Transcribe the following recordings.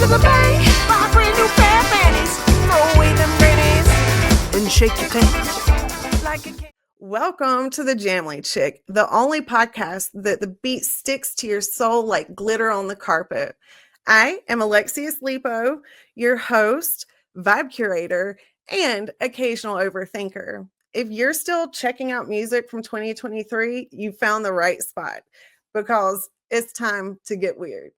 the bay, buy brand new pair of panties, throw away them grannies, and shake your pants like a cat. Welcome to the Jamly Chick, the only podcast that the beat sticks to your soul like glitter on the carpet. I am Alexius Lipo, your host, vibe curator, and occasional overthinker. If you're still checking out music from 2023, you found the right spot because it's time to get weird.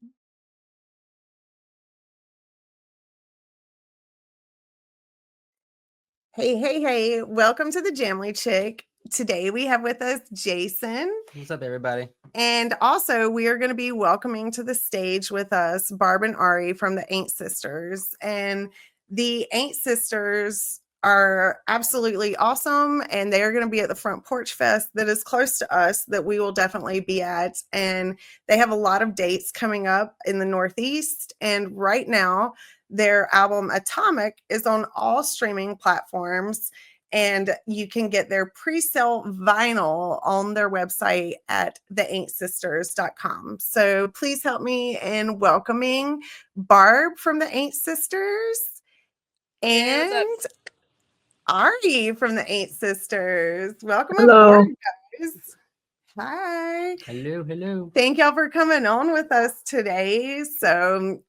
Hey, welcome to the Jamly Chick. Today we have with us Jason. What's up, everybody? And also we are going to be welcoming to the stage with us Barb and Ari from the Ain't Sisters. And the Ain't Sisters are absolutely awesome. And they are going to be at the Front Porch Fest that is close to us that we will definitely be at. And they have a lot of dates coming up in the Northeast. And right now, their album Atomic is on all streaming platforms, and you can get their pre-sale vinyl on their website at theaintsisters.com. So please help me in welcoming Barb from the Ain't Sisters and Ari from the Ain't Sisters. Welcome aboard, guys. Hi. Hello. Thank y'all for coming on with us today. So,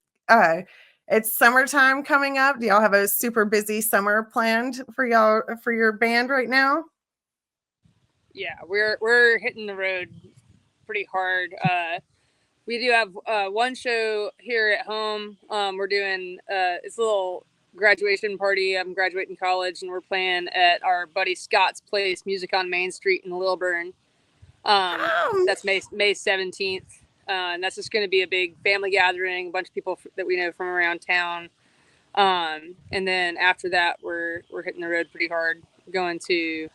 it's summertime coming up. Do y'all have a super busy summer planned for y'all for your band right now? Yeah, we're hitting the road pretty hard. We do have one show here at home. We're doing it's a little graduation party. I'm graduating college, and we're playing at our buddy Scott's place, Music on Main Street in Lilburn. That's May 17th. And that's just going to be a big family gathering, a bunch of people that we know from around town. And then after that, we're hitting the road pretty hard, going to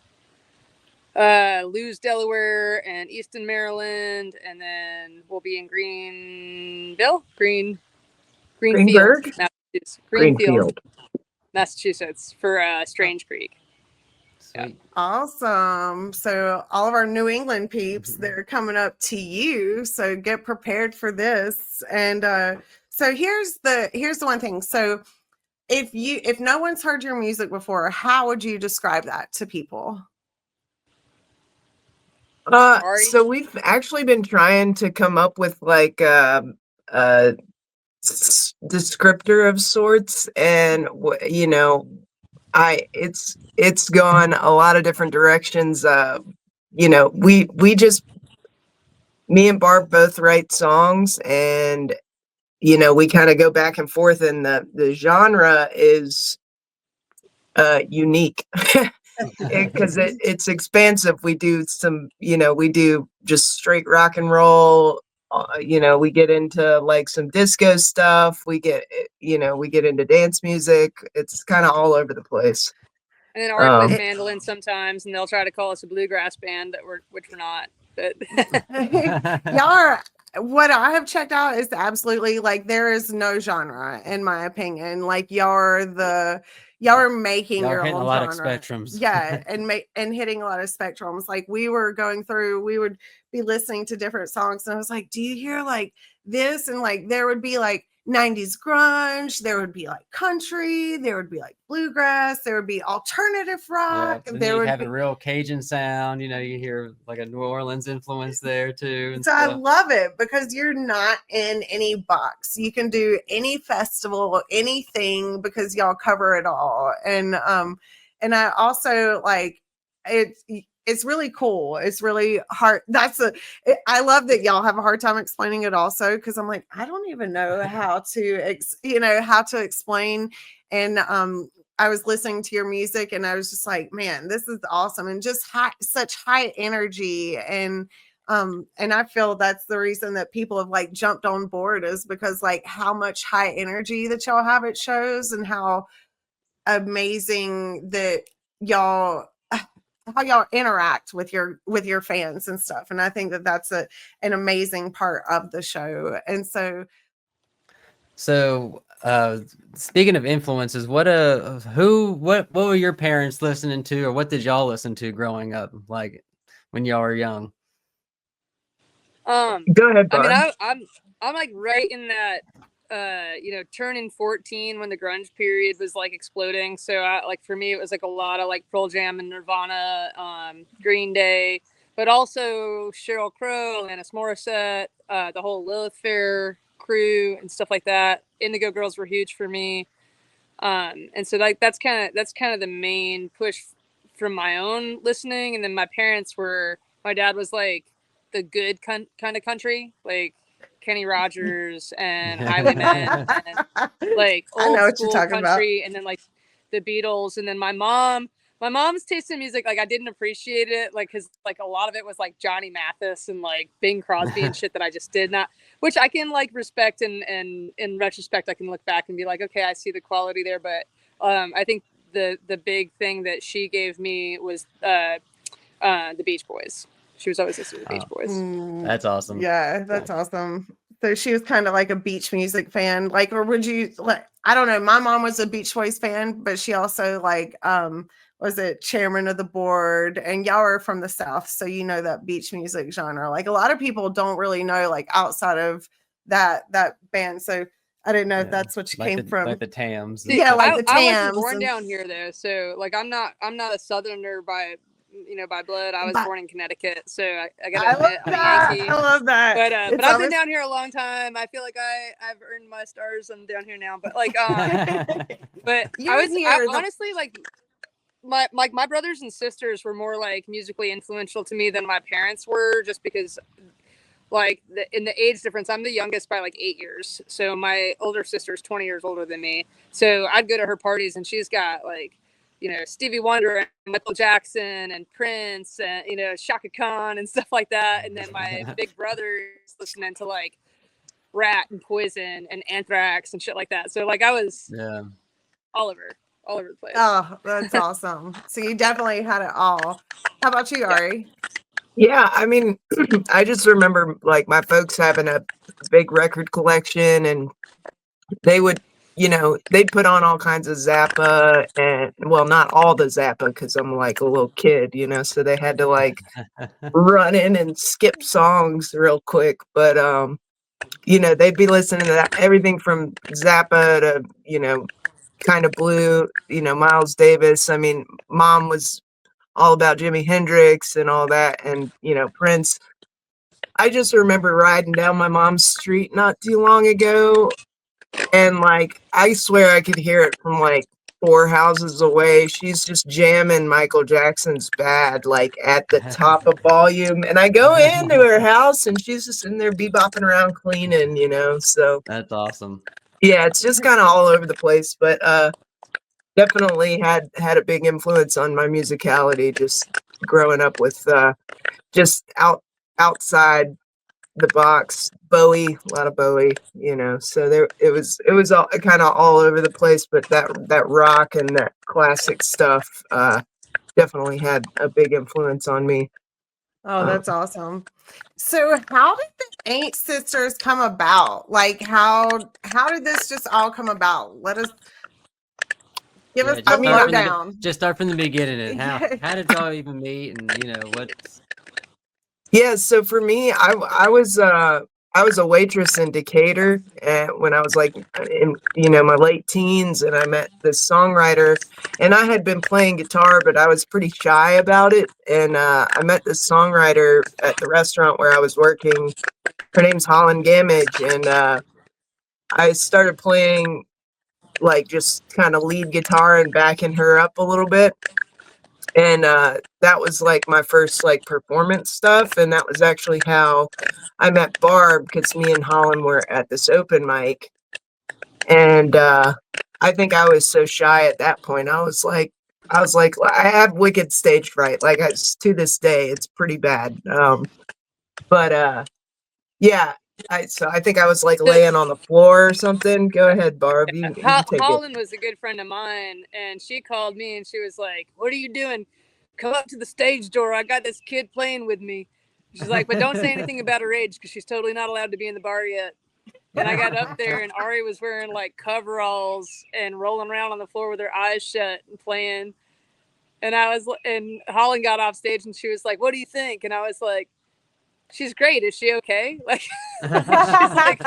Lewes, Delaware, and Easton, Maryland, and then we'll be in Greenfield, Massachusetts for Strange Creek. Yeah. Awesome. So all of our New England peeps, they're coming up to you. So get prepared for this. And so here's the one thing. So if no one's heard your music before, how would you describe that to people? So we've actually been trying to come up with like a descriptor of sorts, and it's gone a lot of different directions. We just, me and Barb both write songs, and we kind of go back and forth, and the genre is unique because it's expansive. We do some, we do just straight rock and roll. We get into like some disco stuff. We get into dance music. It's kind of all over the place. And then Art plays mandolin sometimes, and they'll try to call us a bluegrass band, which we're not. But y'all are, what I have checked out is absolutely like there is no genre in my opinion. Like y'all are making your own a lot genre. Of spectrums. Yeah, and hitting a lot of spectrums. Like we would be listening to different songs, and I was like, do you hear like this? And like there would be like 90s grunge, there would be like country, there would be like bluegrass, there would be alternative rock. Yeah, there would have be a real Cajun sound, you hear like a New Orleans influence there too. And so stuff. I love it because you're not in any box. You can do any festival, anything, because y'all cover it all. And I also like it's really cool. It's really hard. I love that y'all have a hard time explaining it also, because I'm like, I don't even know how to explain. And I was listening to your music and I was just like, man, this is awesome. And just such high energy. And I feel that's the reason that people have like jumped on board, is because like how much high energy that y'all have at shows, and how amazing that how y'all interact with your fans and stuff. And I think that that's an amazing part of the show. And so speaking of influences, what were your parents listening to, or what did y'all listen to growing up, like when y'all were young? Go ahead, Barb. I mean, I'm like right in that turning 14 when the grunge period was like exploding. So like for me, it was like a lot of like Pearl Jam and Nirvana, Green Day, but also Sheryl Crow, Alanis Morissette, the whole Lilith Fair crew and stuff like that. Indigo Girls were huge for me. And so like that's kind of the main push from my own listening. And then my dad was like the good kind of country, like Kenny Rogers and Highwaymen and like I know old what you're school talking about. country, and then like the Beatles. And then my mom's taste in music, like I didn't appreciate it, like because like a lot of it was like Johnny Mathis and like Bing Crosby and shit that I just did not, which I can like respect, and in retrospect I can look back and be like, okay, I see the quality there. But I think the big thing that she gave me was the Beach Boys. She was always listening to the Beach Boys. That's awesome. Yeah, that's awesome. So she was kind of like a beach music fan, like, or would you like? I don't know. My mom was a Beach Boys fan, but she also like was it chairman of the board, and y'all are from the South, so you know that beach music genre. Like a lot of people don't really know like outside of that band. So I didn't know if that's what you like came from. like the Tams. Yeah, like the I wasn't Tams born and- down here though, so like I'm not a Southerner by blood. I was born in Connecticut, so I gotta admit I'm a Yankee. I love that. But I've been down here a long time. I feel like I've earned my stars. I'm down here now. But like but I honestly like my brothers and sisters were more like musically influential to me than my parents were, just because like in the age difference, I'm the youngest by like 8 years. So my older sister's 20 years older than me. So I'd go to her parties and she's got like, Stevie Wonder and Michael Jackson and Prince and, Shaka Khan and stuff like that. And then my big brother's listening to like Rat and Poison and Anthrax and shit like that. So like I was all over the place. Oh, that's awesome. So you definitely had it all. How about you, Ari? Yeah, I mean, I just remember like my folks having a big record collection, and they would, they'd put on all kinds of Zappa, and well, not all the Zappa because I'm like a little kid, so they had to like run in and skip songs real quick. But they'd be listening to that, everything from Zappa to kind of Blue, Miles Davis. I mean, Mom was all about Jimi Hendrix and all that, and Prince. I just remember riding down my mom's street not too long ago, and like I swear I could hear it from like 4 houses away. She's just jamming Michael Jackson's Bad like at the top of volume, and I go into her house and she's just in there bebopping around cleaning, so that's awesome. Yeah, it's just kind of all over the place, but definitely had a big influence on my musicality, just growing up with just outside the box. Bowie, a lot of Bowie, so there it was all kind of all over the place, but that rock and that classic stuff definitely had a big influence on me. Oh, that's awesome. So how did the Ain't Sisters come about? Like how did this just all come about? Let us give us the lowdown. Just start from the beginning. And how did y'all even meet, and what? Yeah, so for me, I was a waitress in Decatur when I was like in my late teens, and I met this songwriter, and I had been playing guitar, but I was pretty shy about it. And I met this songwriter at the restaurant where I was working. Her name's Holland Gamage, and I started playing like just kind of lead guitar and backing her up a little bit. And that was like my first like performance stuff, and that was actually how I met Barb, because me and Holland were at this open mic, and I think I was so shy at that point. I was like, I have wicked stage fright. Like to this day, it's pretty bad. But yeah. I think I was like laying on the floor or something. Go ahead, Barb. You take Holland was a good friend of mine, and she called me and she was like, "What are you doing? Come up to the stage door. I got this kid playing with me." She's like, "But don't say anything about her age, because she's totally not allowed to be in the bar yet." And I got up there, and Ari was wearing like coveralls and rolling around on the floor with her eyes shut and playing. And Holland got off stage and she was like, "What do you think?" And I was like, "She's great. Is she okay?" Like, she's like,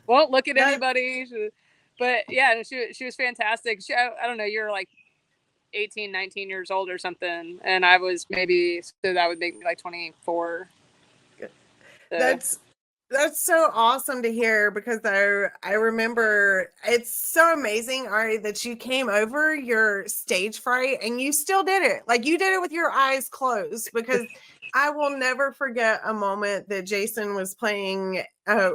won't look at That- anybody. But yeah, she was fantastic. I don't know, you're like 18, 19 years old or something, and I was maybe, so that would make me like 24. So. That's so awesome to hear, because I remember, it's so amazing, Ari, that you came over your stage fright and you still did it. Like, you did it with your eyes closed, because I will never forget a moment that Jason was playing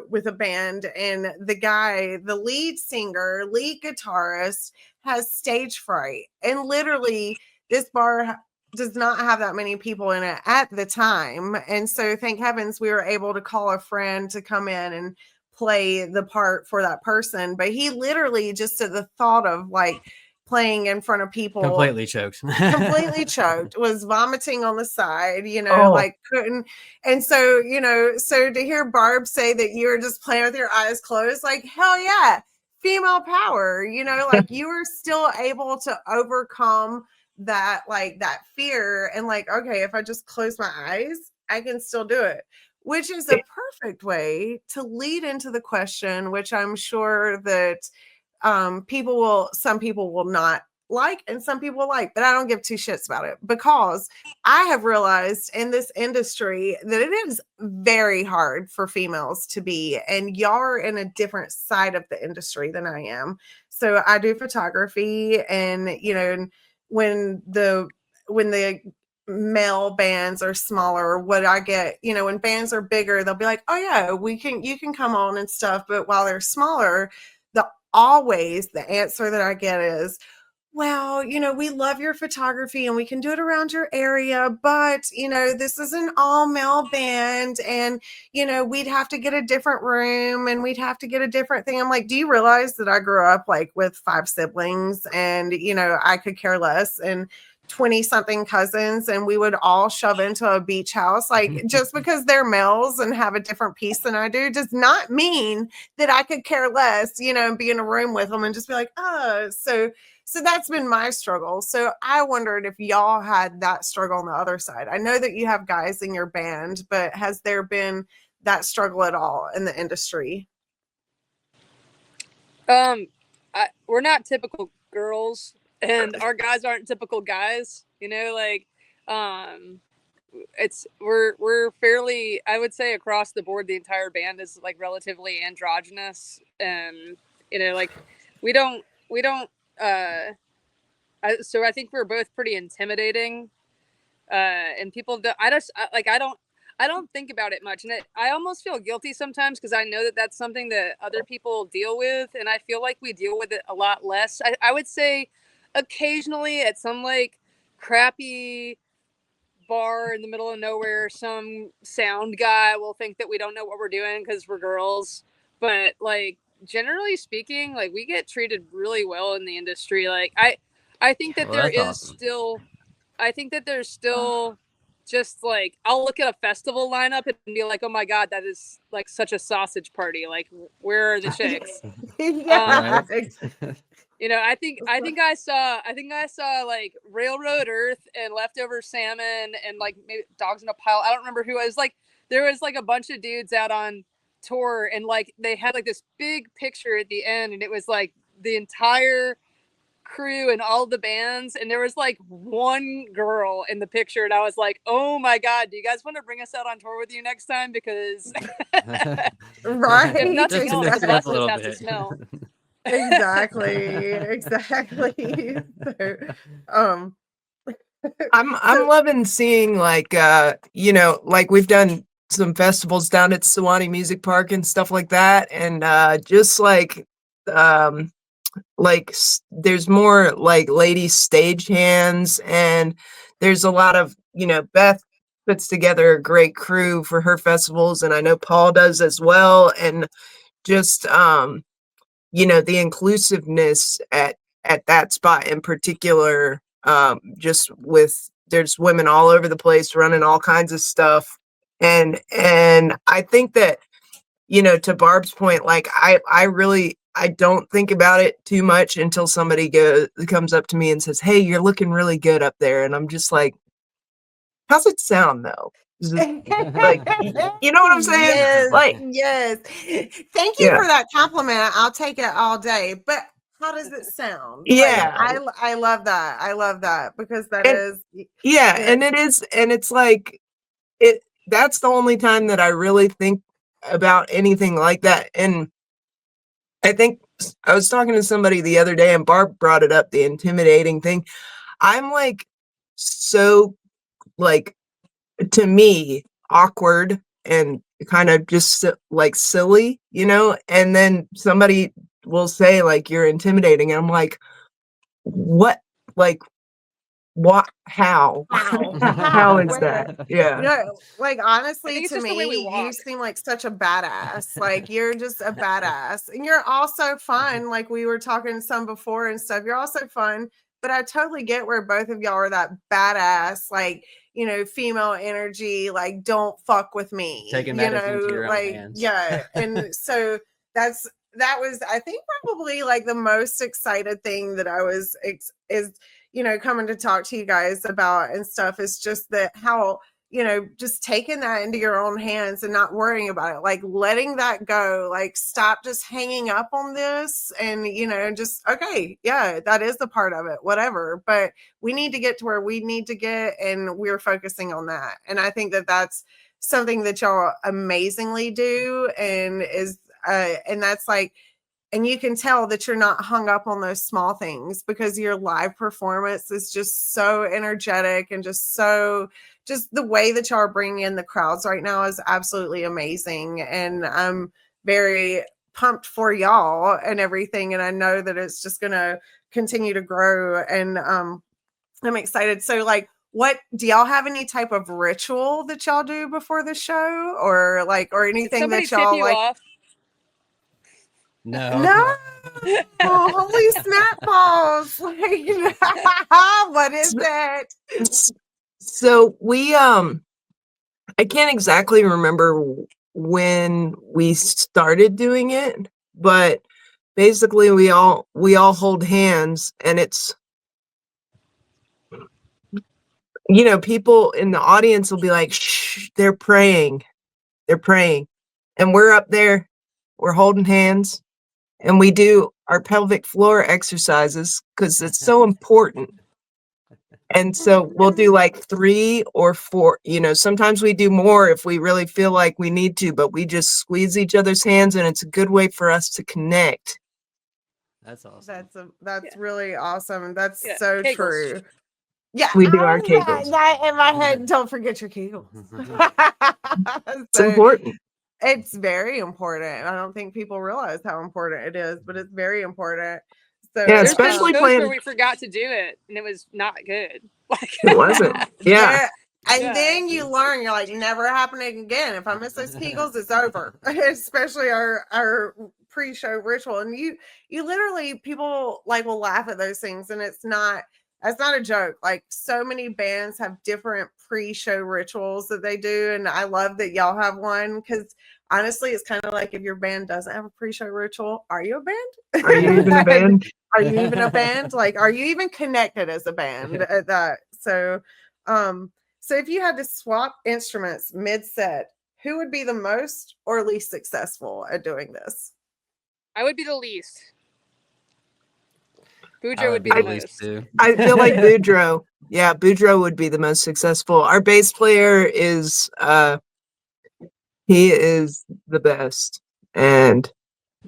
with a band, and the lead singer, lead guitarist, has stage fright, and literally this bar does not have that many people in it at the time. And so thank heavens we were able to call a friend to come in and play the part for that person. But he literally, just at the thought of like playing in front of people, completely choked, was vomiting on the side, Oh. like couldn't. And so, so to hear Barb say that you were just playing with your eyes closed, like, hell yeah, female power, like you were still able to overcome that, like that fear, and like, okay, if I just close my eyes, I can still do it, which is a perfect way to lead into the question, which I'm sure that some people will not like and some people will like, but I don't give two shits about it, because I have realized in this industry that it is very hard for females to be, and y'all are in a different side of the industry than I am. So I do photography, and when the male bands are smaller, what I get, when bands are bigger, they'll be like, oh yeah, you can come on and stuff. But while they're smaller, the answer that I get is, well, we love your photography and we can do it around your area, but, this is an all male band, and, we'd have to get a different room and we'd have to get a different thing. I'm like, do you realize that I grew up like with 5 siblings, and, I could care less, and 20 something cousins, and we would all shove into a beach house? Like, just because they're males and have a different piece than I do does not mean that I could care less, and be in a room with them and just be like, oh, so that's been my struggle. So I wondered if y'all had that struggle on the other side. I know that you have guys in your band, but has there been that struggle at all in the industry? We're not typical girls, and our guys aren't typical guys. We're fairly, I would say, across the board, the entire band is like relatively androgynous, and like we don't. So I think we're both pretty intimidating, and people don't. I don't think about it much, and I almost feel guilty sometimes, because I know that that's something that other people deal with, and I feel like we deal with it a lot less. I would say occasionally at some like crappy bar in the middle of nowhere, some sound guy will think that we don't know what we're doing because we're girls. But like, generally speaking, like, we get treated really well in the industry. Like, I think that Well, that's awesome. I think that there's still just like, I'll look at a festival lineup and be like, oh my God, that is like such a sausage party. Like, where are the chicks? Yeah. I think I saw like Railroad Earth and Leftover Salmon and like maybe Dogs in a Pile. I don't remember who. It was like, there was like a bunch of dudes out on tour, and like they had like this big picture at the end, and it was like the entire crew and all the bands, and there was like one girl in the picture, and I was like, oh my God, do you guys want to bring us out on tour with you next time? Because Right. if nothing Just to else, mix the it up a bus little has to bit. smell. Exactly. So, I'm loving seeing like like we've done some festivals down at Sewanee Music Park and stuff like that, and just there's more like lady stage hands, and there's a lot of Beth puts together a great crew for her festivals, and I know Paul does as well, and just the inclusiveness at that spot in particular, just with there's women all over the place running all kinds of stuff, and I think that to Barb's point, like I don't think about it too much until somebody comes up to me and says, hey, you're looking really good up there, and I'm just like, how's it sound though? Like, you know what I'm saying? Yes, Like, yes. Thank you yeah, for that compliment. I'll take it all day. But how does it sound? Like yeah, I love that. I love that because that and is yeah, yeah. and it is, and it's like it. That's the only time that I really think about anything like that. And I think I was talking to somebody the other day, and Barb brought it up, the intimidating thing. I'm like so like to me awkward and kind of just like silly, you know, and then somebody will say like you're intimidating and I'm like what, like what, how How? how How? is that? Yeah. Like I honestly, think it's to just the way we me, you walk. seem like such a badass. Like you're just a badass. And you're also fun. Like we were talking some before and stuff. You're also fun. But I totally get where both of y'all are that badass, like, female energy, like don't fuck with me. Taking matters into your own Like, hands. yeah. And so that was, I think, probably like the most excited thing that I was is coming to talk to you guys about and stuff is just that how, just taking that into your own hands and not worrying about it, like letting that go, like stop just hanging up on this and, just, okay, yeah, that is the part of it, whatever. But we need to get to where we need to get and we're focusing on that. And I think that that's something that y'all amazingly do and that's like, and you can tell that you're not hung up on those small things because your live performance is just so energetic and just the way that y'all are bringing in the crowds right now is absolutely amazing. And I'm very pumped for y'all and everything. And I know that it's just going to continue to grow. And I'm excited. So like, what do y'all have any type of ritual that y'all do before the show or Did anything somebody that tip y'all you like? off? No. No. Oh, holy snap balls. Like, what is that? So we I can't exactly remember when we started doing it, but basically we all hold hands and it's, people in the audience will be like, shh, they're praying. They're praying. And we're up there, we're holding hands, and we do our pelvic floor exercises because it's so important. And so we'll do like 3 or 4, sometimes we do more if we really feel like we need to, but we just squeeze each other's hands and it's a good way for us to connect. That's awesome. That's really awesome. That's Yeah, so Kegels. true. Yeah, We do our I Kegels. that in my head. Don't forget your Kegels. It's important. It's very important. I don't think people realize how important it is, but it's very important. So Yeah, There's been especially shows playing. where we forgot to do it and it was not good. Like, It wasn't. Yeah. And Yeah. then you learn, you're like, never happening again. If I miss those Kegels, it's over. Especially our pre-show ritual. And you literally, people like will laugh at those things, and that's not a joke. Like so many bands have different pre-show rituals that they do, and I love that y'all have one because honestly, it's kind of like if your band doesn't have a pre-show ritual, are you a band? Are you even a band? Are you even a band? Like, are you even connected as a band at that? So if you had to swap instruments mid-set, who would be the most or least successful at doing this? I would be the least. I Boudreaux would be the the least most. too. I feel like Boudreaux. Yeah, Boudreaux would be the most successful. Our bass player is he is the best. And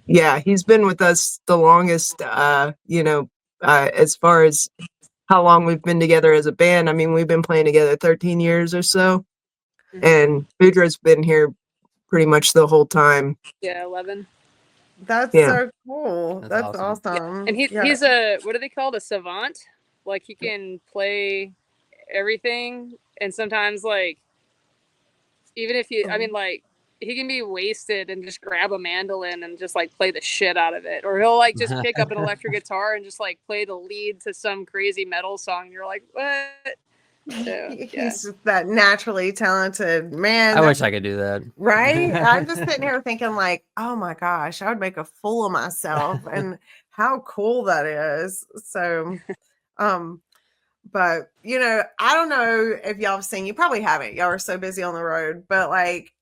yeah, he's been with us the longest, as far as how long we've been together as a band. I mean, we've been playing together 13 years or so. Mhm. And Boudreaux's been here pretty much the whole time. Yeah, 11. That's Yeah. so cool. That's That's awesome. awesome. And he's a, what do they call it? A savant? Like he can play everything. And sometimes like, even if you, I mean like, he can be wasted and just grab a mandolin and just like play the shit out of it. Or he'll like just pick up an electric guitar and just like play the lead to some crazy metal song. And you're like, what? So, He's yeah. just that naturally talented man. I wish I could do that. Right? I'm just sitting here thinking like, oh my gosh, I would make a fool of myself and how cool that is. So But I don't know if y'all have seen. You probably haven't. Y'all are so busy on the road. But like,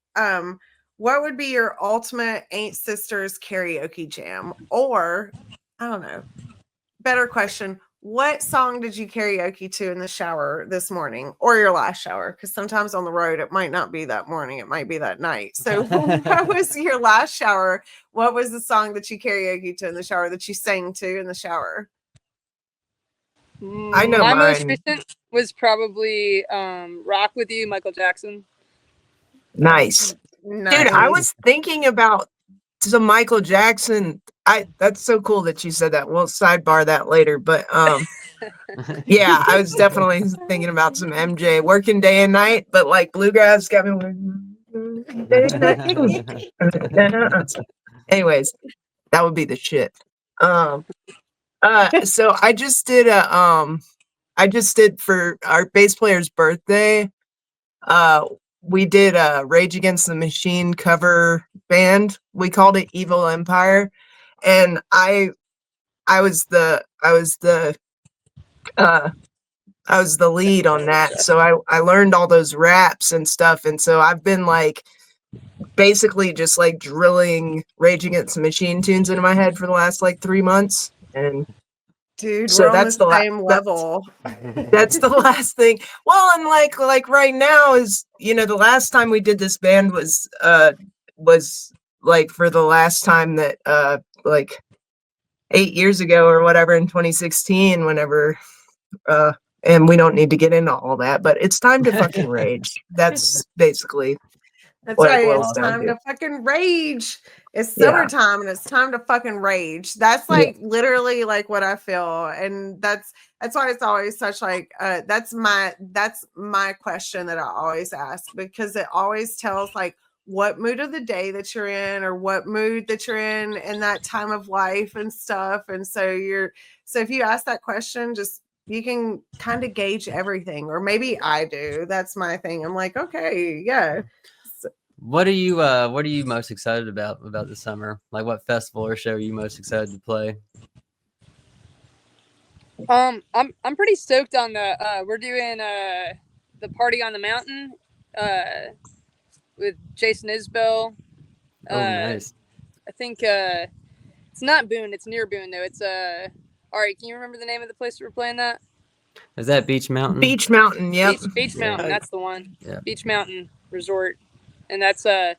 what would be your ultimate Ain't Sisters karaoke jam? Or I don't know. Better question. What song did you karaoke to in the shower this morning or your last shower? Because sometimes on the road, it might not be that morning. It might be that night. So what was your last shower? What was the song that you karaoke to in the shower that you sang to in the shower? I know my most mine. recent was probably Rock With You, Michael Jackson. Nice. Dude, I was thinking about some Michael Jackson. That's so cool that you said that. We'll sidebar that later. But yeah, I was definitely thinking about some MJ working day and night, but like bluegrass got me working day and night. Anyways, that would be the shit. So I just did for our bass player's birthday. We did a Rage Against the Machine cover band. We called it Evil Empire, and I was the lead on that. So I learned all those raps and stuff, and so I've been like basically just like drilling Rage Against the Machine tunes into my head for the last like 3 months, and dude, so we're on that's the the same level. That's the last thing. Well, and like right now is, the last time we did this band was like for the last time that like 8 years ago or whatever in 2016, whenever and we don't need to get into all that, but it's time to fucking rage. That's basically That's what it right. boils It's down time to. to fucking rage. It's Yeah. summertime and it's time to fucking rage. That's like literally like what I feel. And that's why it's always such like that's my question that I always ask, because it always tells like what mood of the day that you're in or what mood that you're in that time of life and stuff. And so if you ask that question, just you can kind of gauge everything, or maybe I do. That's my thing. I'm like, okay, yeah. What are you most excited about the summer? Like, what festival or show are you most excited to play? I'm pretty stoked on the we're doing the Party on the Mountain with Jason Isbell. Oh, nice. I think it's not Boone, it's near Boone though. It's all right, can you remember the name of the place we're playing that? Is that Beach Mountain? Beach Mountain, yep. Beach Mountain, that's the one. Yeah. Beach Mountain Resort. And that's I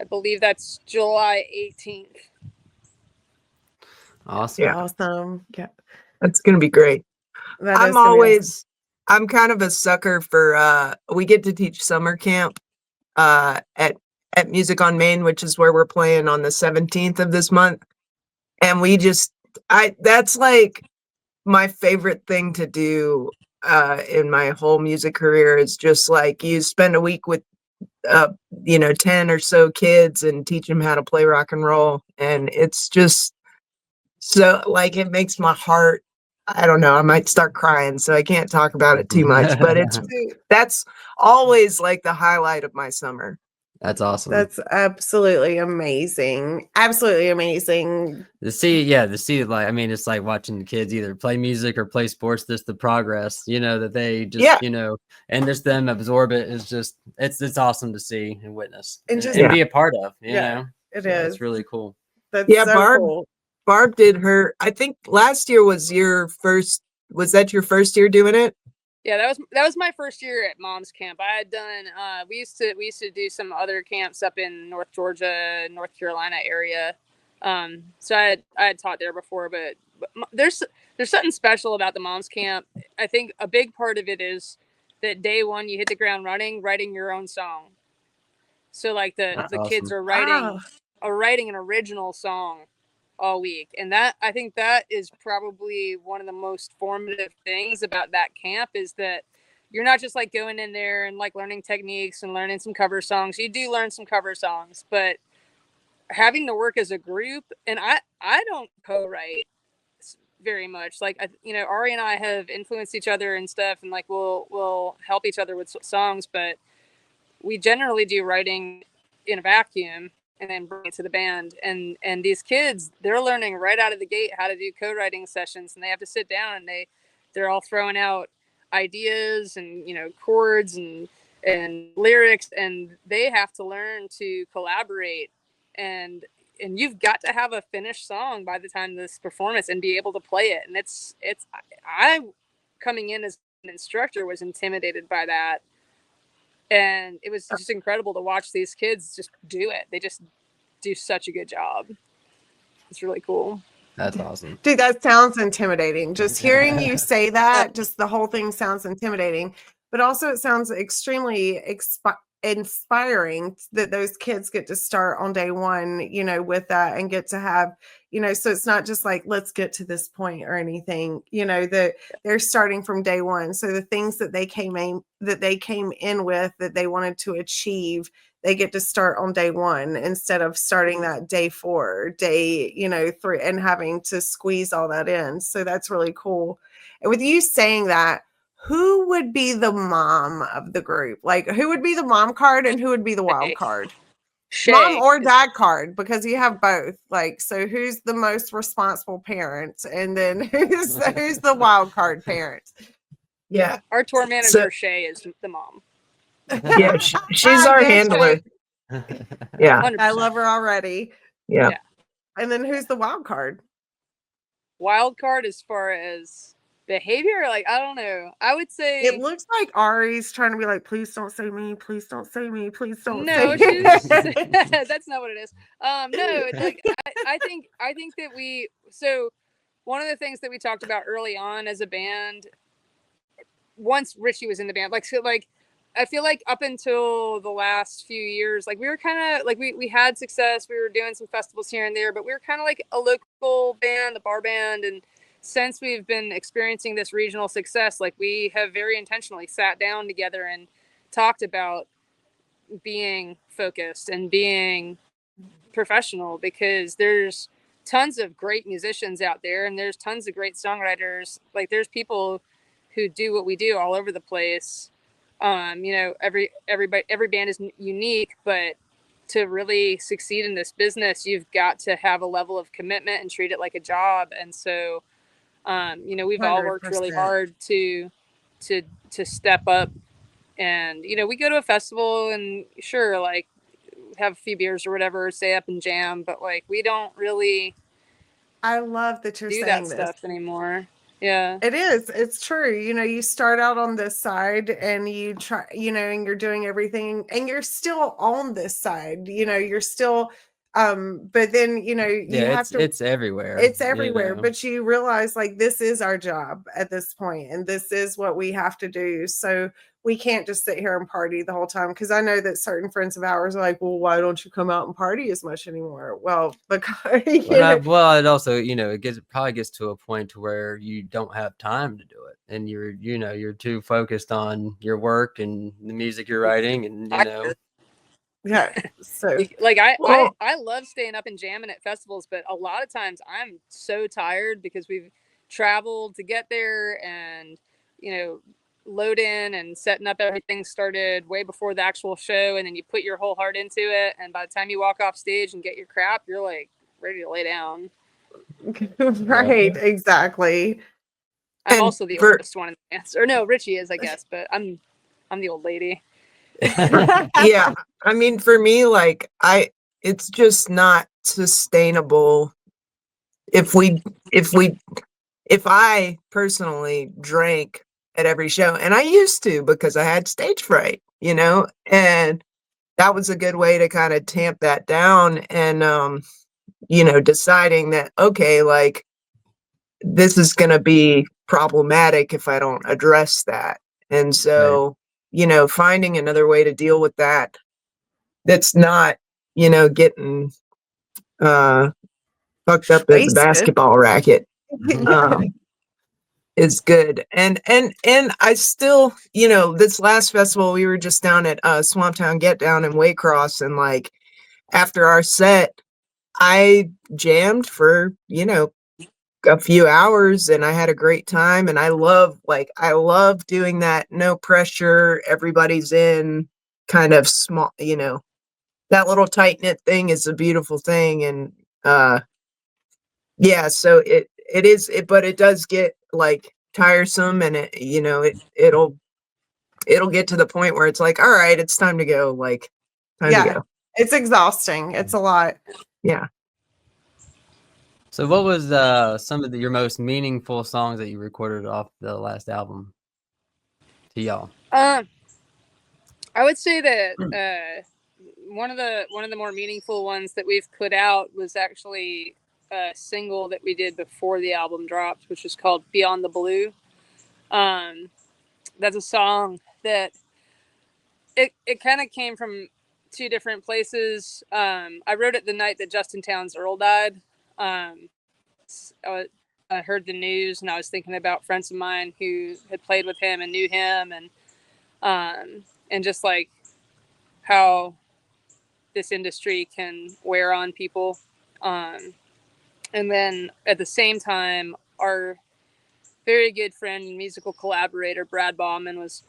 believe that's July 18th. Awesome. Yeah. Awesome. Yeah. That's gonna be great. I'm I'm kind of a sucker for we get to teach summer camp at Music on Main, which is where we're playing on the 17th of this month. And that's like my favorite thing to do in my whole music career, is just like you spend a week with 10 or so kids and teach them how to play rock and roll. And it's just so like it makes my heart, I don't know, I might start crying, so I can't talk about it too much, but that's always like the highlight of my summer. That's awesome. That's absolutely amazing. Absolutely amazing. To see, like, I mean, it's like watching the kids either play music or play sports, just the progress, that they just, and just them absorb it is just, it's awesome to see and witness and be a part of, you know? It is. It's really cool. That's so cool. Barb did I think last year was that your first year doing it? Yeah, that was my first year at Mom's Camp. I had done we used to do some other camps up in North Georgia, North Carolina area. So I had taught there before, but there's something special about the Mom's Camp. I think a big part of it is that day one you hit the ground running, writing your own song. So like the awesome. Kids are writing an original song all week, and that I think that is probably one of the most formative things about that camp, is that you're not just like going in there and like learning techniques and learning some cover songs. You do learn some cover songs, but having to work as a group, and I don't co-write very much. Like Ari and I have influenced each other and stuff, and like we'll help each other with songs, but we generally do writing in a vacuum and then bring it to the band. And these kids, they're learning right out of the gate how to do co-writing sessions, and they have to sit down and they're all throwing out ideas and, you know, chords and lyrics, and they have to learn to collaborate, and you've got to have a finished song by the time this performance and be able to play it. And I coming in as an instructor was intimidated by that, and it was just incredible to watch these kids just do it. They just do such a good job. It's really cool. That's awesome. Dude, that sounds intimidating. Just hearing you say that, just the whole thing sounds intimidating. But also it sounds extremely inspiring that those kids get to start on day one, you know, with that, and get to have, you know, so it's not just like, let's get to this point or anything, you know, that they're starting from day one. So the things that they came in with, that they wanted to achieve, they get to start on day one instead of starting that day 4, day, you know, 3, and having to squeeze all that in. So that's really cool. And with you saying that, who would be the mom of the group? Like, who would be the mom card and who would be the wild card? Shay. Mom or dad card, because you have both. Like, so who's the most responsible parent, and then who's the wild card parent? Yeah, our tour manager Shay is the mom. Yeah, she's our handler. Yeah, 100%. I love her already. Yeah. And then who's the wild card? Wild card as far as behavior, like, I don't know. I would say it looks like Ari's trying to be like, please don't say me, please don't say me, please don't no, say me. that's not what it is. No, like I think that so one of the things that we talked about early on as a band, once Richie was in the band, like, so, like, I feel like up until the last few years, like, we were kind of like, we had success, we were doing some festivals here and there, but we were kind of like a local band, a bar band. And since we've been experiencing this regional success, like, we have very intentionally sat down together and talked about being focused and being professional, because there's tons of great musicians out there, and there's tons of great songwriters. Like, there's people who do what we do all over the place. You know, every band is unique, but to really succeed in this business, you've got to have a level of commitment and treat it like a job. And so, you know, we've 100%. All worked really hard to step up. And, you know, we go to a festival and sure, like, have a few beers or whatever, stay up and jam, but, like, we don't really I love that you're do saying that this stuff anymore. Yeah, it is. It's true. You know, you start out on this side and you try, you know, and you're doing everything, and you're still on this side, you know, you're still, but then, you know, you have to, it's everywhere. It's everywhere, you know? But you realize, like, this is our job at this point, and this is what we have to do. So we can't just sit here and party the whole time. Because I know that certain friends of ours are like, well, why don't you come out and party as much anymore? Well, because well, it also, you know, it probably gets to a point to where you don't have time to do it, and you're too focused on your work and the music you're writing, and you know. Yeah, so like I love staying up and jamming at festivals, but a lot of times I'm so tired because we've traveled to get there, and, you know, load in and setting up everything started way before the actual show, and then you put your whole heart into it, and by the time you walk off stage and get your crap, you're like ready to lay down. Right, exactly. I'm also the oldest one in the dance, or no, Richie is, I guess, but I'm the old lady. Yeah, I mean, for me, like, it's just not sustainable if I personally drank at every show, and I used to because I had stage fright, you know, and that was a good way to kind of tamp that down. And you know, deciding that, okay, like, this is going to be problematic if I don't address that. And so, right. You know, finding another way to deal with that, that's not, you know, getting fucked up as a basketball racket, is good. And I still, you know, this last festival, we were just down at Swamptown Get Down in Waycross, and, like, after our set, I jammed for, you know, a few hours, and I had a great time. And I love doing that, no pressure, everybody's in, kind of small, you know, that little tight knit thing is a beautiful thing. And yeah, so it is, but it does get, like, tiresome, and it'll get to the point where it's like, all right, it's time to go. Like, time to go. It's exhausting. It's a lot. Yeah. So what was some of your most meaningful songs that you recorded off the last album to y'all? I would say that one of the more meaningful ones that we've put out was actually a single that we did before the album dropped, which is called Beyond the Blue. That's a song that it kind of came from two different places. I wrote it the night that Justin Townes Earl died. I heard the news, and I was thinking about friends of mine who had played with him and knew him, and just like how this industry can wear on people. And then at the same time, our very good friend and musical collaborator Brad Bauman was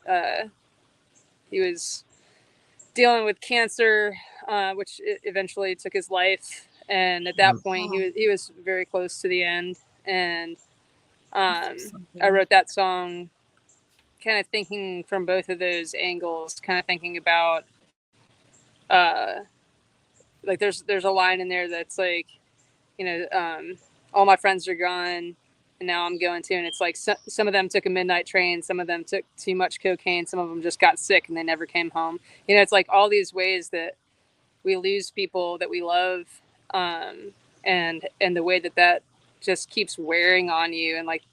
dealing with cancer, which eventually took his life. And at that point, he was very close to the end. And I wrote that song kind of thinking from both of those angles, kind of thinking about like there's a line in there that's like, all my friends are gone and now I'm going to, and it's like some of them took a midnight train, some of them took too much cocaine, some of them just got sick and they never came home. It's like all these ways that we lose people that we love, and the way that just keeps wearing on you. And like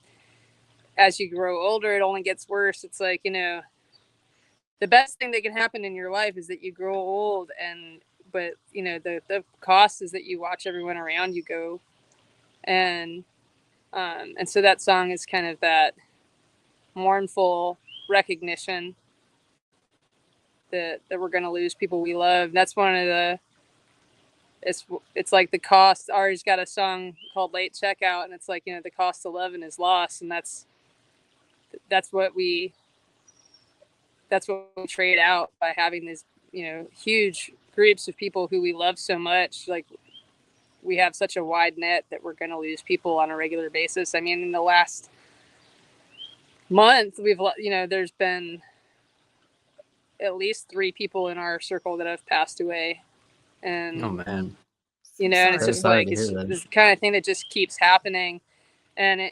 as you grow older, it only gets worse. It's like, the best thing that can happen in your life is that you grow old, but the cost is that you watch everyone around you go. And so that song is kind of that mournful recognition that we're going to lose people we love. That's one of the, it's like the cost. Ari's got a song called Late Checkout, and it's like, the cost of loving is lost. And that's what we trade out by having these, huge groups of people who we love so much. Like, we have such a wide net that we're going to lose people on a regular basis. I mean, in the last month, there's been at least 3 people in our circle that have passed away. And, oh man, and it's just like, it's this kind of thing that just keeps happening. And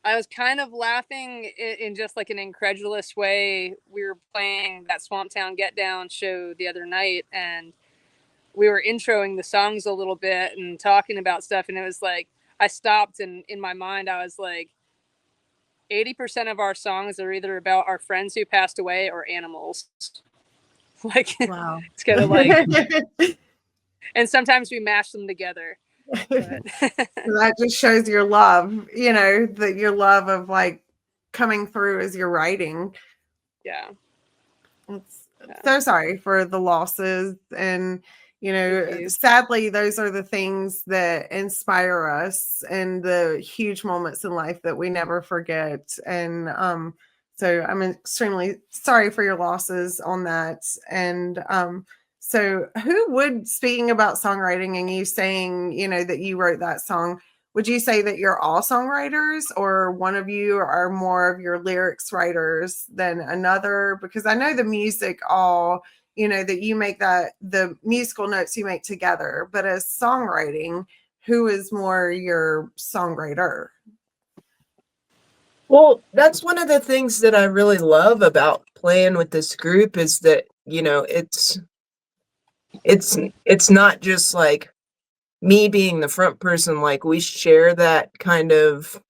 I was kind of laughing in just like an incredulous way. We were playing that Swamp Town Get Down show the other night, and we were introing the songs a little bit and talking about stuff. And it was like, I stopped, and in my mind, I was like, 80% of our songs are either about our friends who passed away or animals. Like, wow. It's kind of like, and sometimes we mash them together. That just shows your love, that your love of like coming through as you're writing. Yeah. So sorry for the losses, and sadly those are the things that inspire us and the huge moments in life that we never forget. And so I'm extremely sorry for your losses on that. And so who would, speaking about songwriting and you saying, that you wrote that song, would you say that you're all songwriters, or one of you are more of your lyrics writers than another? Because I know the music all, that you make the musical notes you make together, but as songwriting, who is more your songwriter? Well, that's one of the things that I really love about playing with this group is that, it's not just like me being the front person. Like, we share that kind of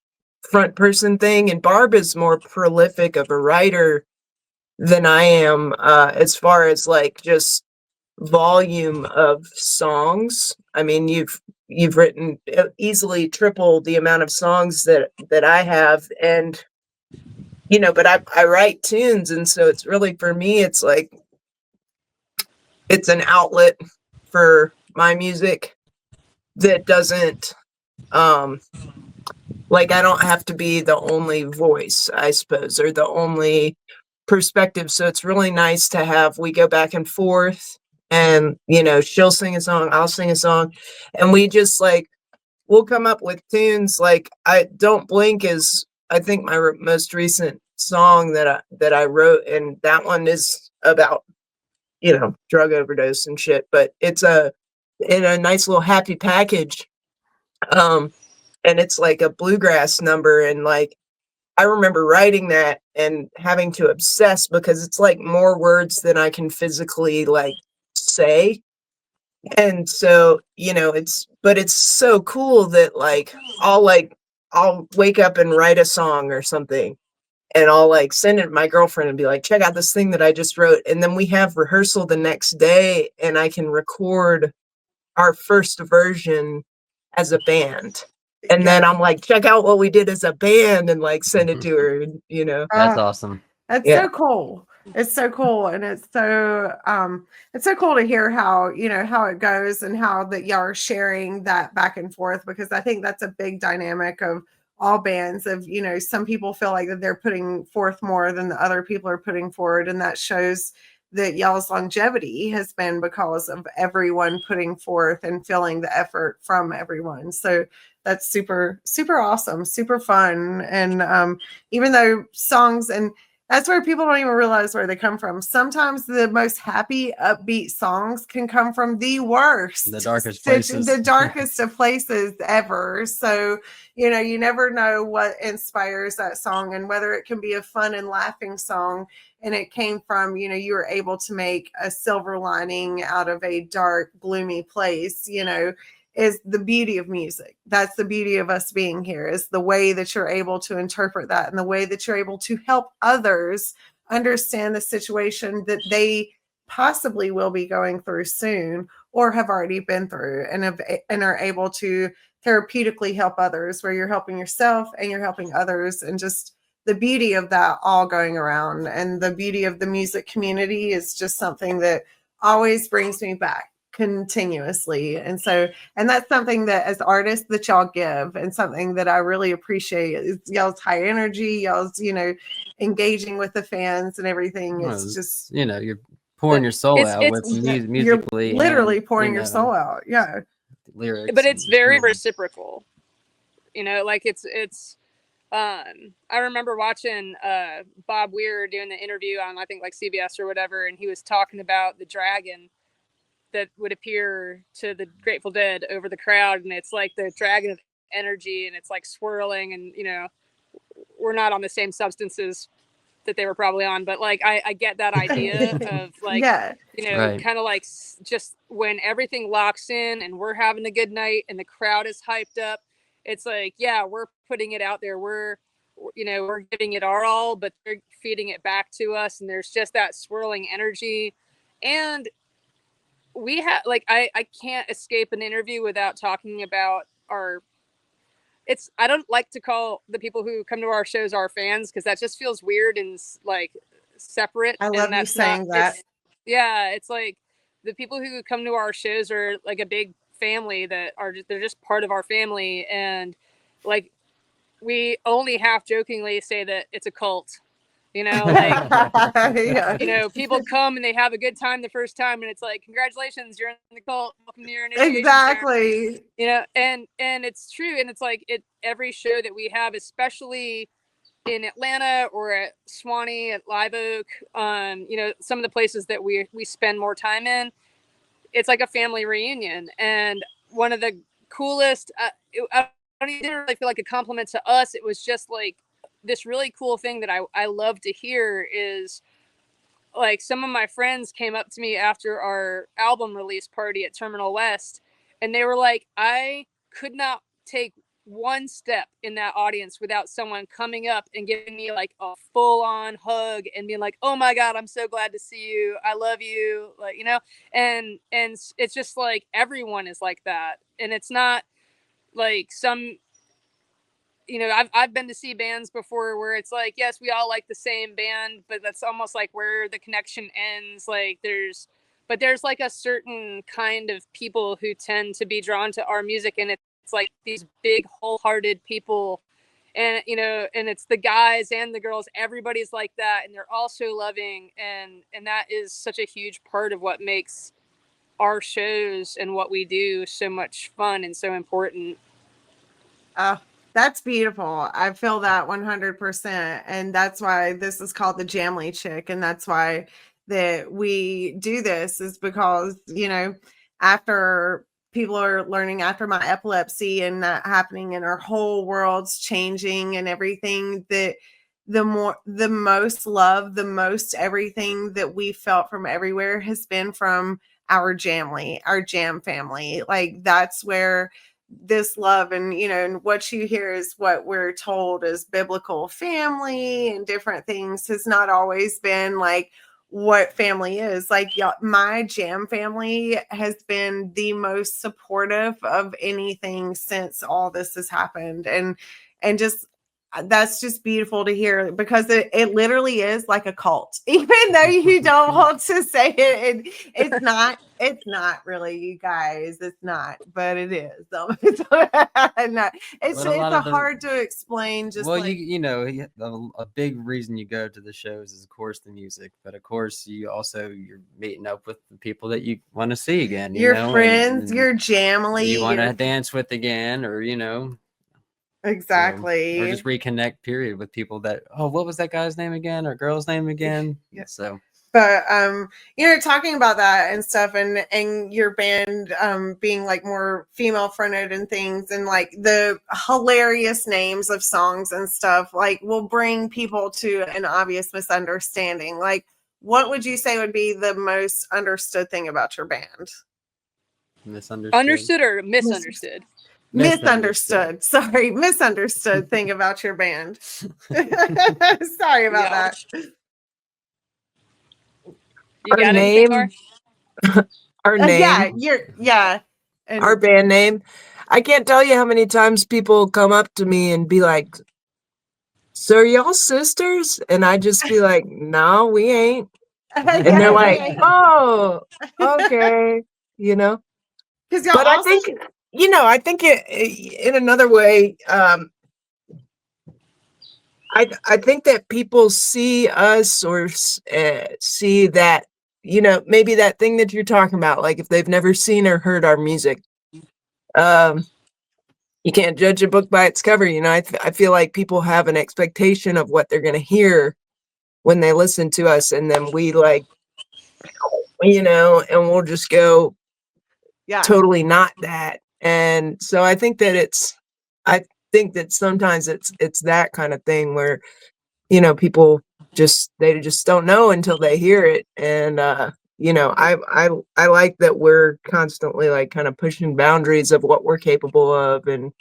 front person thing, and Barb is more prolific of a writer than I am, as far as like just volume of songs. I mean, you've written easily triple the amount of songs that I have, and but I write tunes, and so it's really, for me, it's like it's an outlet for my music that doesn't like, I don't have to be the only voice, I suppose, or the only perspective. So it's really nice to have, we go back and forth, and she'll sing a song, I'll sing a song, and we just like we'll come up with tunes like I Don't Blink is, I think, my most recent song that I wrote, and that one is about, you know, drug overdose and shit, but it's in a nice little happy package. And it's like a bluegrass number, and like I remember writing that and having to obsess because it's like more words than I can physically like say. And so, you know, but it's so cool that I'll wake up and write a song or something, and I'll like send it to my girlfriend and be like, check out this thing that I just wrote. And then we have rehearsal the next day, and I can record our first version as a band. And then I'm like, check out what we did as a band, and like send it to her, you know. That's awesome. That's so cool. It's so cool. And it's so cool to hear how, you know, how it goes and how that y'all are sharing that back and forth, because I think that's a big dynamic of all bands of, you know, some people feel like that they're putting forth more than the other people are putting forward. And that shows that y'all's longevity has been because of everyone putting forth and feeling the effort from everyone. So that's super, super awesome, super fun. And even though songs, and that's where people don't even realize where they come from. Sometimes the most happy, upbeat songs can come from the worst, the darkest places, the darkest of places ever. So, you know, you never know what inspires that song, and whether it can be a fun and laughing song, and it came from, you know, you were able to make a silver lining out of a dark, gloomy place, you know, is the beauty of music. That's the beauty of us being here, is the way that you're able to interpret that, and the way that you're able to help others understand the situation that they possibly will be going through soon or have already been through, and are able to therapeutically help others, where you're helping yourself and you're helping others. And just the beauty of that all going around, and the beauty of the music community is just something that always brings me back continuously. And that's something that as artists that y'all give, and something that I really appreciate, is y'all's high energy, y'all's, you know, engaging with the fans and everything. It's just, you know, you're pouring your soul out with musically, you're literally pouring your soul out. Yeah. Lyrics. But it's very reciprocal, you know, like it's I remember watching Bob Weir doing the interview on, I think, like CBS or whatever, and he was talking about the dragon that would appear to the Grateful Dead over the crowd, and it's like the dragon of energy, and it's like swirling, and, you know, we're not on the same substances that they were probably on, but like I get that idea of like, you know, kind of like just when everything locks in and we're having a good night and the crowd is hyped up, it's like, yeah, we're putting it out there, we're, you know, we're giving it our all, but they're feeding it back to us, and there's just that swirling energy. And we have, like, I can't escape an interview without talking about our, I don't like to call the people who come to our shows our fans, because that just feels weird and like separate. I love you saying that. Yeah, it's like the people who come to our shows are like a big family that they're just part of our family. And like, we only half jokingly say that it's a cult. You know, like, you know, people come and they have a good time the first time, and it's like, congratulations, you're in the cult. Welcome to your initiation. Exactly. You know, and it's true. And it's like every show that we have, especially in Atlanta or at Swanee, at Live Oak, you know, some of the places that we spend more time in, it's like a family reunion. And one of the coolest, I didn't really feel like a compliment to us. It was just like this really cool thing that I love to hear is, like, some of my friends came up to me after our album release party at Terminal West, and they were like, I could not take one step in that audience without someone coming up and giving me like a full-on hug and being like, oh my God, I'm so glad to see you, I love you, like, you know. And it's just like everyone is like that. And it's not like some, you know, I've been to see bands before where it's like, yes, we all like the same band, but that's almost like where the connection ends. Like there's like a certain kind of people who tend to be drawn to our music, and it's like these big wholehearted people, and, you know, and it's the guys and the girls, everybody's like that, and they're all so loving, and that is such a huge part of what makes our shows and what we do so much fun and so important. That's beautiful. I feel that 100%. And that's why this is called the Jamly Chick. And that's why that we do this, is because, after people are learning, after my epilepsy and that happening and our whole world's changing and everything, that the most love, the most everything that we felt from everywhere has been from our Jamly, our Jam family. Like, that's where this love, and and what you hear is what we're told is biblical family and different things, has not always been like what family is. Like, my Jam family has been the most supportive of anything since all this has happened. And just, that's just beautiful to hear, because it literally is like a cult, even though you don't want to say it. It's not really, you guys, it's not, but it is. It's hard to explain. Just well, a big reason you go to the shows is, of course, the music, but of course you're meeting up with the people that you want to see again, your friends, your Jamily, you want to dance with again, or exactly, or just reconnect period with people that, what was that guy's name again, or girl's name again? Yeah. So, but talking about that and stuff, and your band being like more female fronted and things, and like the hilarious names of songs and stuff, like, will bring people to an obvious misunderstanding. Like, what would you say would be the most understood thing about your band? Understood or misunderstood? Misunderstood. Sorry, misunderstood thing about your band. Sorry about that. Our name. Our name. And our band name. I can't tell you how many times people come up to me and be like, "So are y'all sisters?" And I just be like, "No, we ain't." And they're like, "Oh, okay," But I think, I think in another way, I think that people see us, or see that, maybe that thing that you're talking about, like if they've never seen or heard our music. You can't judge a book by its cover. I feel like people have an expectation of what they're going to hear when they listen to us, and then we and we'll just go totally not that. And so I think that sometimes it's that kind of thing where, people they just don't know until they hear it. And, I like that we're constantly like kind of pushing boundaries of what we're capable of, and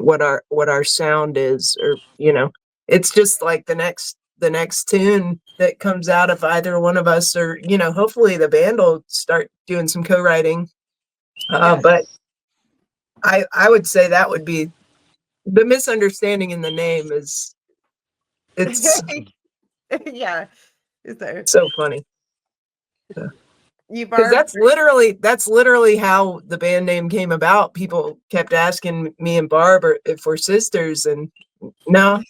what our sound is, or, it's just like the next tune that comes out of either one of us, or, hopefully the band will start doing some co-writing. But I would say that would be the misunderstanding in the name. It's yeah, so funny. Because that's literally how the band name came about. People kept asking me and Barb if we're sisters, and no,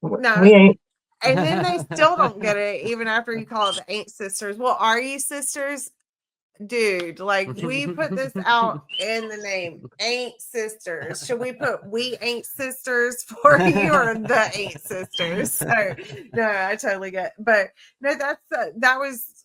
we ain't. And then they still don't get it, even after you call it the Ain't Sisters. Well, are you sisters? Dude, like, we put this out in the name, Ain't Sisters. Should we put We Ain't Sisters for you, or the Ain't Sisters? So no, I totally get, but no, that was,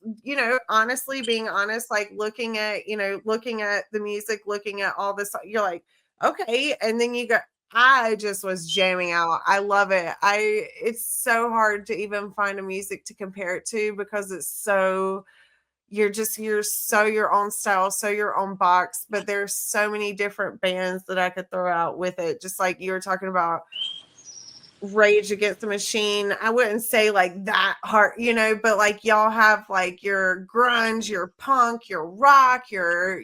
honestly, being honest, like looking at the music, looking at all this, you're like, okay. And then I just was jamming out. I love it. It's so hard to even find a music to compare it to, because it's so, you're so your own style, so your own box. But there's so many different bands that I could throw out with it. Just like you were talking about Rage Against the Machine. I wouldn't say like that hard, but like y'all have like your grunge, your punk, your rock, your,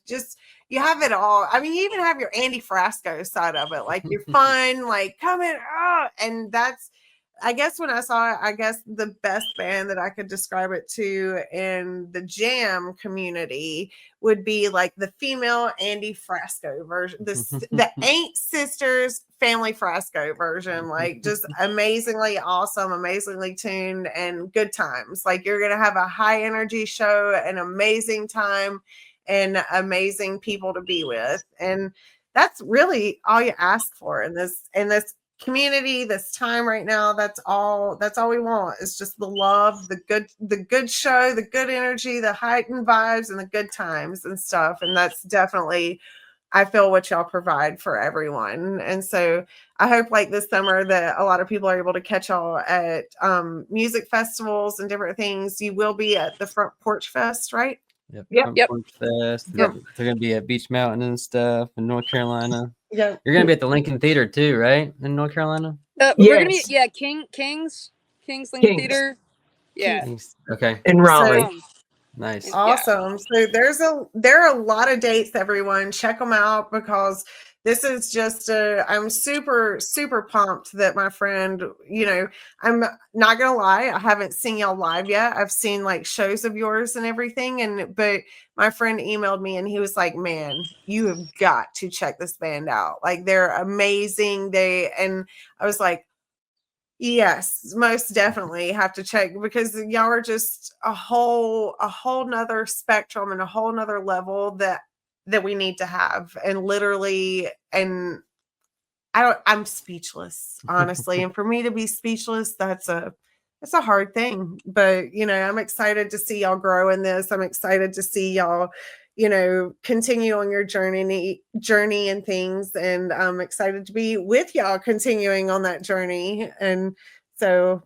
just, you have it all. I mean, you even have your Andy Frasco side of it, like you're fun, like coming, and that's, I guess when I saw it, the best band that I could describe it to in the jam community would be like the female Andy Frasco version, the Ain't Sisters Family Frasco version, like just amazingly awesome, amazingly tuned, and good times. Like, you're going to have a high energy show, an amazing time, and amazing people to be with. And that's really all you ask for in this community, this time right now. That's all we want, is just the love, the good show, the good energy, the heightened vibes, and the good times and stuff. And that's definitely, I feel, what y'all provide for everyone. And so I hope like this summer that a lot of people are able to catch y'all at music festivals and different things. You will be at the Front Porch Fest, right? Yep. Porch Fest. Yep. They're going to be at Beach Mountain and stuff in North Carolina. Yeah. You're going to be at the Lincoln Theater too, right? In North Carolina? We're going to be, King's Lincoln Theater. Yeah. Okay. In Raleigh. So, nice. Awesome. So there are a lot of dates, everyone. Check them out, because this is just I'm super, super pumped that my friend, you know, I'm not gonna lie, I haven't seen y'all live yet. I've seen like shows of yours and everything, but my friend emailed me and he was like, man, you have got to check this band out. Like, they're amazing. And I was like, yes, most definitely have to check, because y'all are just a whole nother spectrum and a whole nother level that we need to have. And literally, and I'm speechless, honestly. And for me to be speechless, that's a hard thing. But, you know, I'm excited to see y'all grow in this. I'm excited to see y'all, you know, continue on your journey and things. And I'm excited to be with y'all continuing on that journey. And so,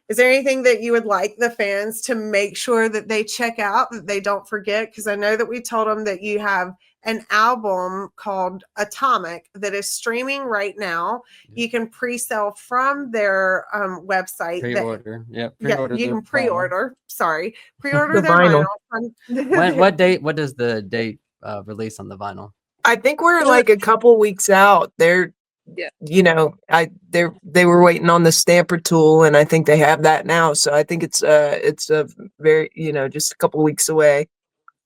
is there anything that you would like the fans to make sure that they check out, that they don't forget? Because I know that we told them that you have an album called Atomic that is streaming right now. You can pre-sell from their website. Pre-order. Pre-order. You can pre-order. Sorry. Pre-order The their vinyl. What does the date release on the vinyl? I think we're like a couple weeks out. They're, you know, they were waiting on the stamper tool, and I think they have that now. So I think it's a very, you know, just a couple weeks away.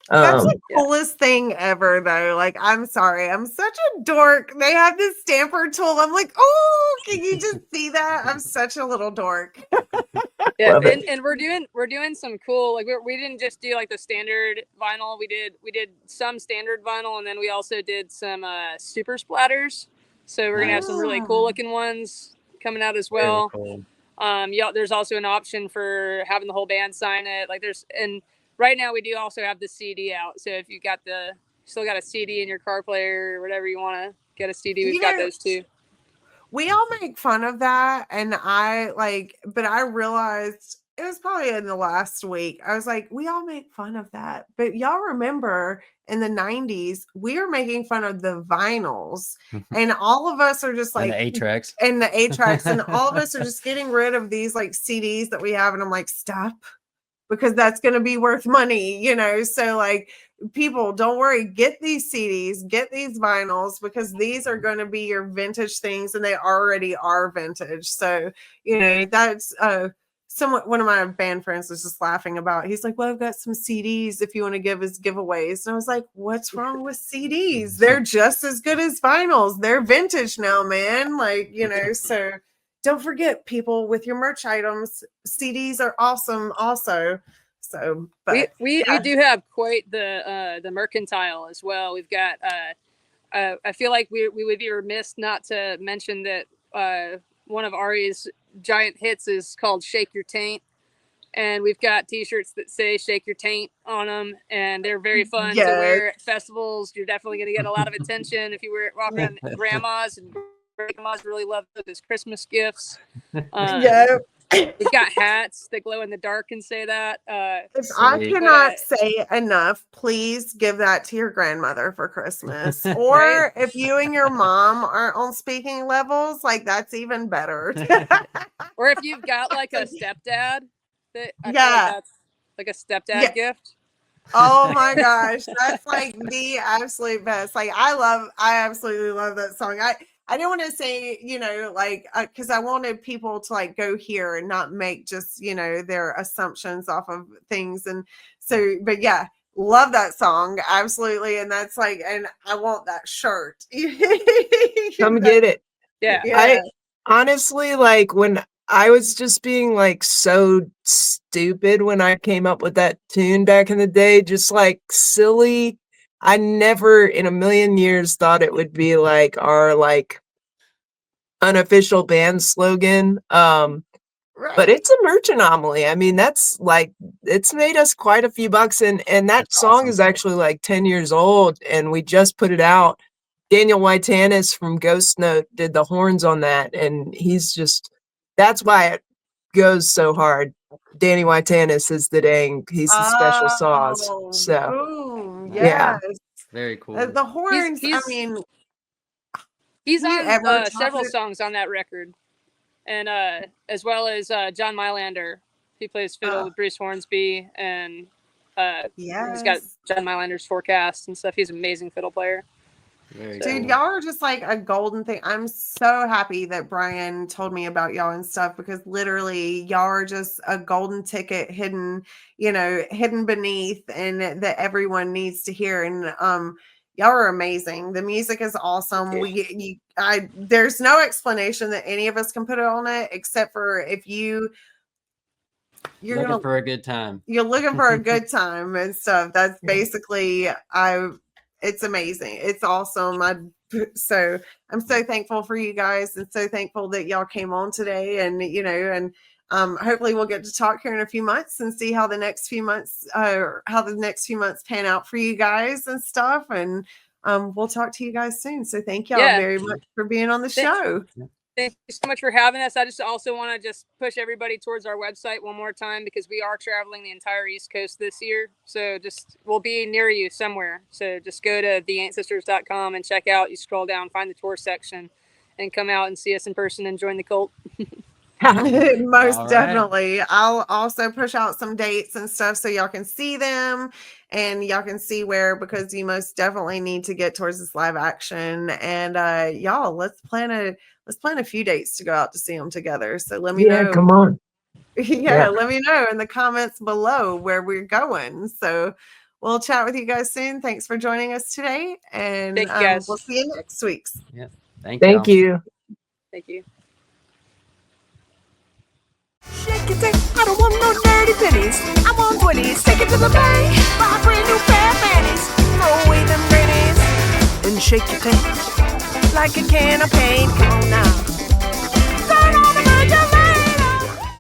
That's the coolest thing ever, though. Like, I'm sorry, I'm such a dork. They have this stamper tool. I'm like, oh, can you just see that? I'm such a little dork. Yeah, and we're doing some cool, like, we didn't just do like the standard vinyl. We did some standard vinyl, and then we also did some super splatters. So we're gonna have some really cool looking ones coming out as well. Cool. There's also an option for having the whole band sign it. Like, and right now we do also have the CD out. So if you still got a CD in your car player or whatever you want to get a CD, we've got those too. We all make fun of that, and but I realized it was probably in the last week. I was like, we all make fun of that, but y'all remember in the 90s, we were making fun of the vinyls, and all of us are just like, and the 8-tracks, and all of us are just getting rid of these like CDs that we have. And I'm like, stop, because that's going to be worth money, you know? So like, people, don't worry, get these CDs, get these vinyls, because these are going to be your vintage things, and they already are vintage. So, you know, that's one of my band friends was just laughing about. He's like, well, I've got some CDs if you want to give as giveaways. And I was like, what's wrong with CDs? They're just as good as vinyls. They're vintage now, man. Like, you know, so don't forget, people, with your merch items, CDs are awesome also. So, but we do have quite the mercantile as well. We've got I feel like we would be remiss not to mention that one of Ari's giant hits is called Shake Your Taint, and we've got t-shirts that say Shake Your Taint on them, and they're very fun to wear at festivals. You're definitely going to get a lot of attention if you walk around. Grandmas and grandmas really love those as Christmas gifts. We've got hats that glow in the dark and say that. If I cannot say enough, please give that to your grandmother for Christmas. Or right? If you and your mom are on speaking levels, like, that's even better. Or if you've got like a stepdad, feel like that's like a stepdad gift. Oh my gosh, that's like the absolute best. Like, I absolutely love that song. I didn't want to say, you know, like, because I wanted people to like go here and not make just, you know, their assumptions off of things. And so, but yeah, love that song. Absolutely. And that's like, and I want that shirt. Come get it. Yeah. I honestly, like, when I was just being like so stupid when I came up with that tune back in the day, just like silly. I never in a million years thought it would be like our like unofficial band slogan. But it's a merch anomaly. I mean, that's like, it's made us quite a few bucks. And that That's song awesome. is actually like 10 years old, and we just put it out. Daniel Whitanis from Ghost Note did the horns on that. And he's just, that's why it goes so hard. Danny Whitanis is he's the special sauce. Oh, So, boom. yeah. Yes. Very cool. The horns, I mean, he's you on ever several talk- songs on that record, and as well as John Mylander. He plays fiddle with Bruce Hornsby, and he's got yes. John Mylander's Forecast and stuff. He's an amazing fiddle player. Very Dude, cool. y'all are just like a golden thing. I'm so happy that Brian told me about y'all and stuff, because literally y'all are just a golden ticket hidden, you know, hidden beneath, and that everyone needs to hear. And y'all are amazing. The music is awesome. There's no explanation that any of us can put on it, except for if you're looking for a good time. You're looking for a good time and stuff. That's basically it's amazing. It's awesome. So I'm so thankful for you guys, and so thankful that y'all came on today. And you know, and hopefully we'll get to talk here in a few months and see how the next few months pan out for you guys and stuff. And we'll talk to you guys soon. So thank y'all very much for being on the show. Thank you so much for having us. I just also want to just push everybody towards our website one more time, because we are traveling the entire East Coast this year. So we'll be near you somewhere. So just go to theaintsisters.com and check out. You scroll down, find the tour section, and come out and see us in person and join the cult. Most definitely. I'll also push out some dates and stuff so y'all can see them, and y'all can see where, because you most definitely need to get towards this live action. And y'all, let's plan a few dates to go out to see them together. So let me know. Come on. Yeah, let me know in the comments below where we're going. So we'll chat with you guys soon. Thanks for joining us today, and Thank you guys. we'll see you next week. Yeah. Thank you. Thank you. Shake it, I don't want no dirty pennies. I want 20s. Take it to the bank. Buy a brand new pair of panties. Throw away them pennies and shake your tank like a can of paint. Come on now.